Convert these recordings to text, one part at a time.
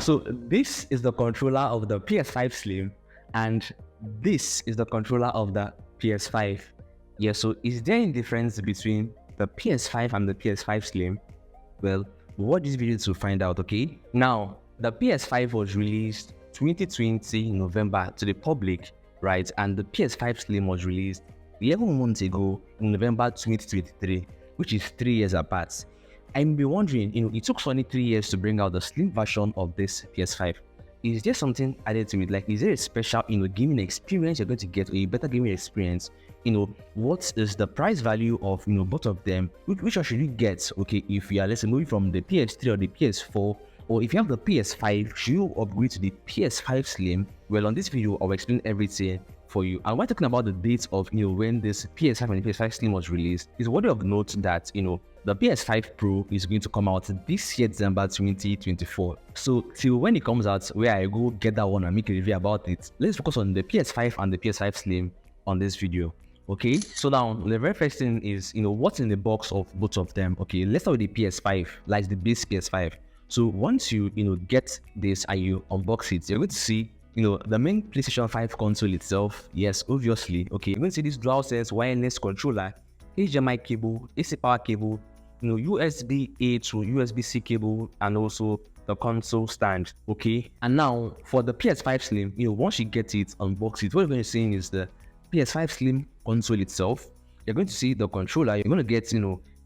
So this is the controller of the PS5 Slim, and this is the controller of the PS5. Yeah, so is there any difference between the PS5 and the PS5 Slim? Well, watch this video to find out, okay? Now, the PS5 was released 2020 November to the public, right? And the PS5 Slim was released 11 months ago in November 2023, which is 3 years apart. I may be wondering, it took Sony 3 years to bring out the slim version of this PS5. Is there something added to it? Like, is there a special, gaming experience you're going to get, or a better gaming experience? What is the price value of, both of them? Which one should you get, okay, if you are, let's say, moving from the PS3 or the PS4, or if you have the PS5, should you upgrade to the PS5 Slim? Well, on this video, I'll explain everything for you. And when talking about the dates of, when this PS5 and the PS5 Slim was released, it's worthy of note that, the PS5 Pro is going to come out this year, December 2024. So till when it comes out, where I go get that one and make a review about it, let's focus on the PS5 and the PS5 Slim on this video. Okay, so now the very first thing is, what's in the box of both of them. Okay, let's start with the PS5, like the base PS5. So once you, get this and you unbox it, you're going to see, the main PlayStation 5 console itself. Yes, obviously. Okay, you're going to see this DualSense wireless controller, HDMI cable, AC power cable, USB-A to USB-C cable, and also the console stand. Okay, and now for the PS5 Slim, once you get it, unbox it, what you're going to see is the PS5 Slim console itself. You're going to see the controller. You're going to get,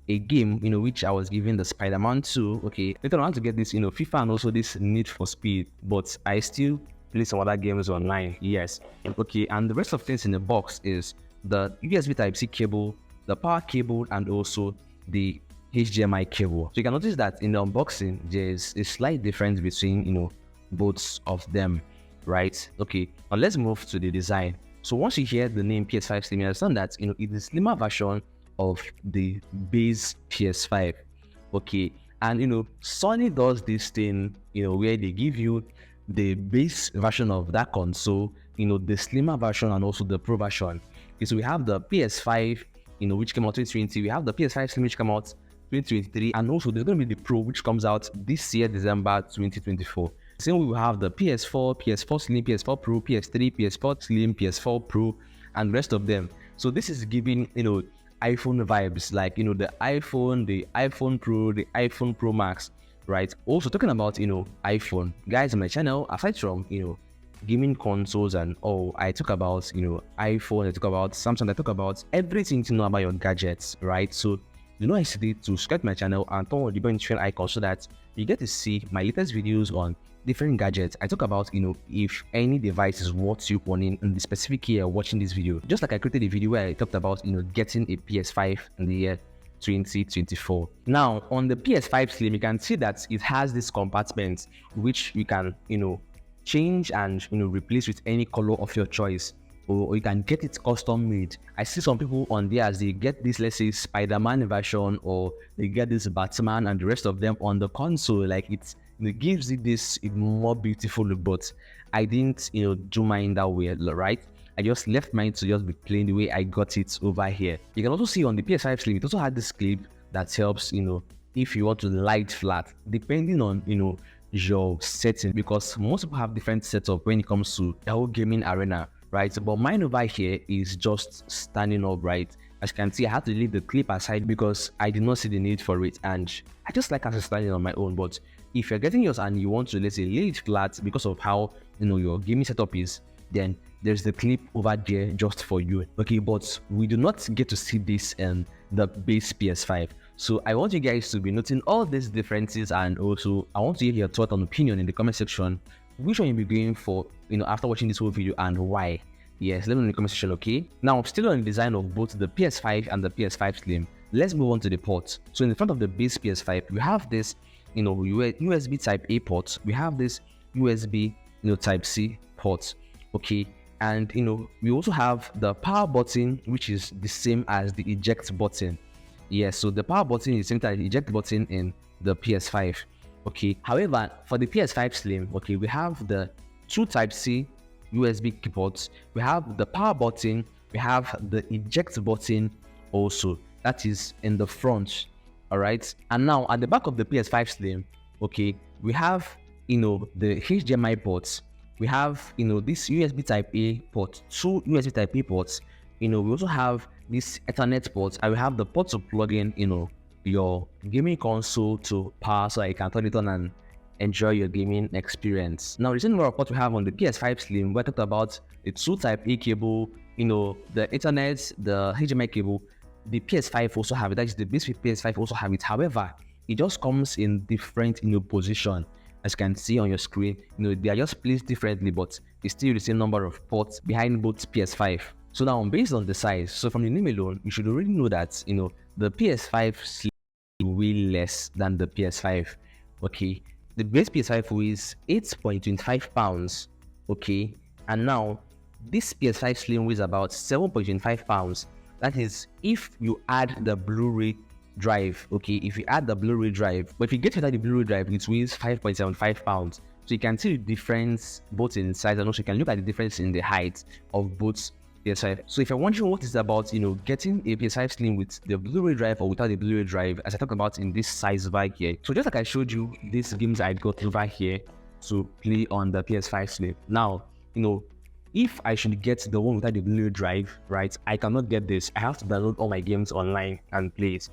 a game, which I was given the Spider-Man 2. Okay, later on I want to get this, FIFA, and also this Need for Speed, but I still play some other games online. Yes. Okay, and the rest of things in the box is the USB Type-C cable, the power cable, and also the HDMI cable. So you can notice that in the unboxing, there's a slight difference between, both of them, right? Okay, now let's move to the design. So once you hear the name PS5 Slim, you understand that, it is a slimmer version of the base PS5. Okay, and Sony does this thing, where they give you the base version of that console, the slimmer version and also the Pro version. Okay, so we have the PS5, which came out 2020. We have the PS5 Slim, which came out 2023, and also there's going to be the Pro, which comes out this year, December 2024. Same way we have the PS4, PS4 Slim, PS4 Pro, PS3, PS4 Slim, PS4 Pro, and the rest of them. So this is giving, iPhone vibes, like, the iPhone Pro, the iPhone Pro Max, right? Also talking about, iPhone. Guys, on my channel, aside from, gaming consoles and all, I talk about, iPhone, I talk about Samsung, I talk about everything to know about your gadgets, right? So do not hesitate to subscribe to my channel and turn on the bell notification icon so that you get to see my latest videos on different gadgets. I talk about, if any device is worth you owning in the specific year watching this video. Just like I created a video where I talked about, getting a PS5 in the year 2024. Now, on the PS5 Slim, you can see that it has this compartment which you can, change and, replace with any color of your choice. Or you can get it custom made. I see some people on there as they get this, let's say, Spider-Man version, or they get this Batman and the rest of them on the console. Like it gives it this more beautiful look, but I didn't, do mine that way, right? I just left mine to just be plain the way I got it over here. You can also see on the PS5 Slim, it also had this clip that helps, if you want to light flat, depending on, your setting, because most people have different setup when it comes to the whole gaming arena. Right, but mine over here is just standing up, right? As you can see, I had to leave the clip aside because I did not see the need for it, and I just like as standing on my own. But if you're getting yours and you want to, let's say, lay it flat because of how your gaming setup is, then there's the clip over there just for you. Okay, but we do not get to see this in the base PS5. So I want you guys to be noting all these differences, and also I want to hear your thought and opinion in the comment section. Which one you'll be going for, after watching this whole video, and why? Yes, let me know in the comment section, okay? Now, still on the design of both the PS5 and the PS5 Slim, let's move on to the ports. So in the front of the base PS5, we have this, USB Type A port. We have this USB, Type C port, okay? And, we also have the power button, which is the same as the eject button. Yes, so the power button is the same as the eject button in the PS5. Okay, however, for the PS5 Slim, okay, we have the two Type-C USB key ports, we have the power button, we have the eject button also, that is in the front, all right? And now at the back of the PS5 Slim, okay, we have the HDMI ports. We have, this USB Type A port, two USB Type A ports. We also have this Ethernet port, and we have the port to plug in, your gaming console to power so you can turn it on and enjoy your gaming experience. Now, the same number of ports we have on the PS5 Slim, we're talking about the two Type A cable, the Ethernet, the HDMI cable. The PS5 also have it. That is, the base PS5 also have it. However, it just comes in different, position. As you can see on your screen, they are just placed differently, but it's still the same number of ports behind both PS5. So now, based on the size, so from the name alone, you should already know that, the PS5 Slim weighs less than the PS5. Okay, the base PS5 weighs 8.25 pounds. Okay, and now this PS5 Slim weighs about 7.25 pounds. That is, if you add the Blu-ray drive. Okay, if you add the Blu-ray drive, but if you get without the Blu-ray drive, it weighs 5.75 pounds. So you can see the difference both in size, and also you can look at the difference in the height of both PS5. So if you're wondering what is about, getting a PS5 Slim with the Blu-ray drive or without the Blu-ray drive, as I talked about in this size bag here. So just like I showed you these games I got over here to play on the PS5 Slim. Now, if I should get the one without the Blu-ray drive, right, I cannot get this. I have to download all my games online and play it.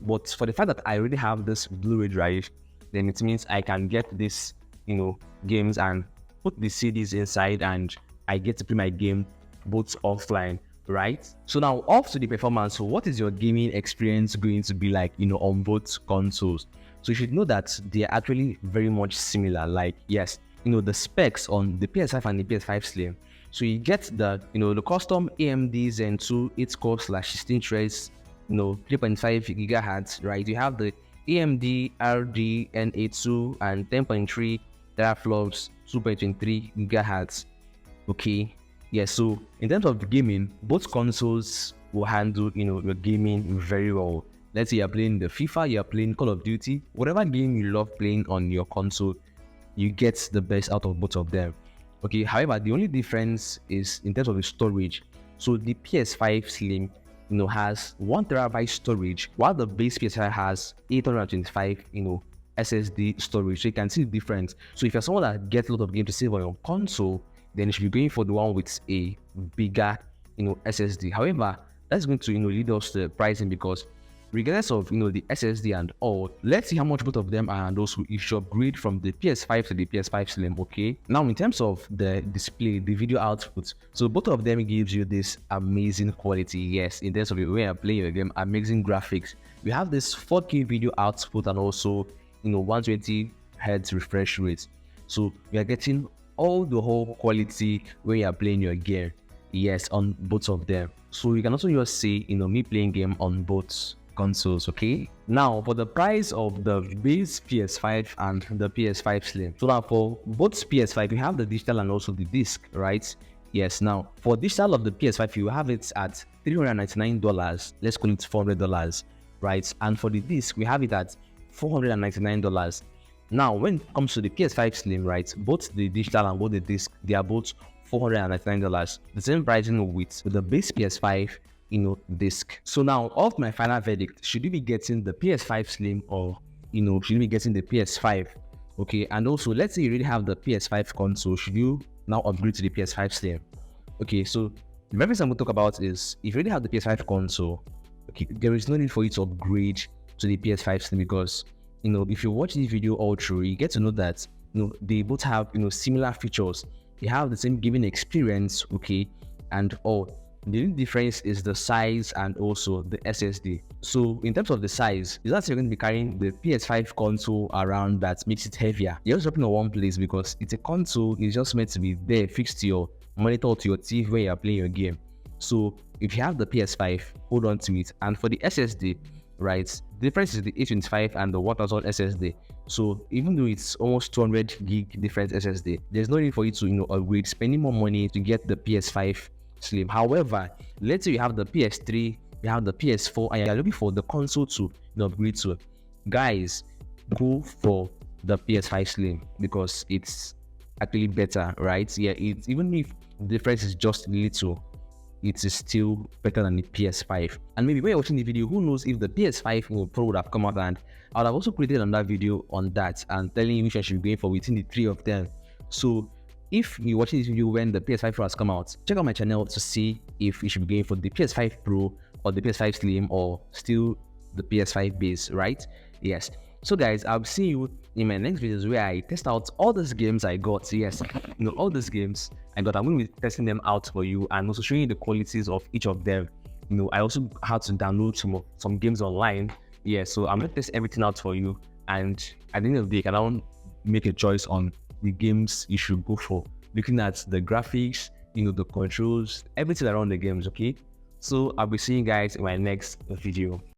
But for the fact that I already have this Blu-ray drive, then it means I can get this, games and put the CDs inside, and I get to play my game both offline, right? So now off to the performance. So what is your gaming experience going to be like, on both consoles? So you should know that they are actually very much similar. Like, yes, the specs on the PS5 and the PS5 Slim. So you get the, the custom AMD Zen 2 8-core/16 threads, 3.5 gigahertz, right? You have the AMD RDNA2 and 10.3 teraflops, 2.23 gigahertz. Okay, yeah. So in terms of gaming, both consoles will handle, your gaming very well. Let's say you're playing the FIFA, you're playing Call of Duty, whatever game you love playing on your console, you get the best out of both of them. Okay, however, the only difference is in terms of the storage. So the PS5 Slim, has 1 terabyte storage, while the base PS5 has 825, SSD storage. So you can see the difference. So if you're someone that gets a lot of games to save on your console, then you should be going for the one with a bigger, SSD. However, that's going to, lead us to the pricing, because regardless of, the SSD and all, let's see how much both of them are, and also if you should upgrade from the PS5 to the PS5 Slim. Okay, now in terms of the display, the video output, so both of them gives you this amazing quality. Yes, in terms of when you're playing your game, amazing graphics. We have this 4K video output and also, 120 Hz refresh rate. So we are getting all the whole quality when you're playing your game. Yes, on both of them. So you can also just see, me playing game on both consoles. Okay, now for the price of the base PS5 and the PS5 Slim. So now for both PS5, you have the digital and also the disc, right? Yes, now for digital of the PS5, you have it at $399. Let's call it $400, right? And for the disc, we have it at $499. Now when it comes to the PS5 Slim, right, both the digital and both the disc, they are both $499. The same pricing with the base PS5 disc. So now, of my final verdict, should you be getting the PS5 Slim or should you be getting the PS5? Okay, and also let's say you already have the PS5 console, should you now upgrade to the PS5 Slim? Okay, so the very first thing we'll talk about is if you already have the PS5 console, okay, there is no need for you to upgrade to the PS5 Slim, because if you watch this video all through, you get to know that they both have similar features. They have the same gaming experience, okay, and all. The only difference is the size and also the SSD. So in terms of the size, is that you're going to be carrying the PS5 console around that makes it heavier. You're just dropping in one place because it's a console. It's just meant to be there, fixed to your monitor, to your TV when you're playing your game. So if you have the PS5, hold on to it. And for the SSD, right, the difference is the 825 and the 1000 SSD. So even though it's almost 200 gig difference SSD, there's no need for you to upgrade, spending more money to get the PS5 Slim. However, let's say you have the PS3, you have the PS4, and you're looking for the console to upgrade to, guys, go for the PS5 Slim because it's actually better, right? Yeah, it's even if the difference is just little, it is still better than the PS5. And maybe when you're watching the video, who knows if the PS5 Pro would have come out, and I would have also created another video on that and telling you which one should be going for within the three of them. So if you're watching this video when the PS5 Pro has come out, check out my channel to see if you should be going for the PS5 Pro or the PS5 Slim or still the PS5 base, right? Yes. So guys, I'll see you in my next videos where I test out all these games I got. Yes, all these games I got, I'm going to be testing them out for you and also showing you the qualities of each of them. I also had to download some games online. Yeah, so I'm going to test everything out for you, and at the end of the day, you can now make a choice on the games you should go for, looking at the graphics, the controls, everything around the games. Okay, so I'll be seeing you guys in my next video.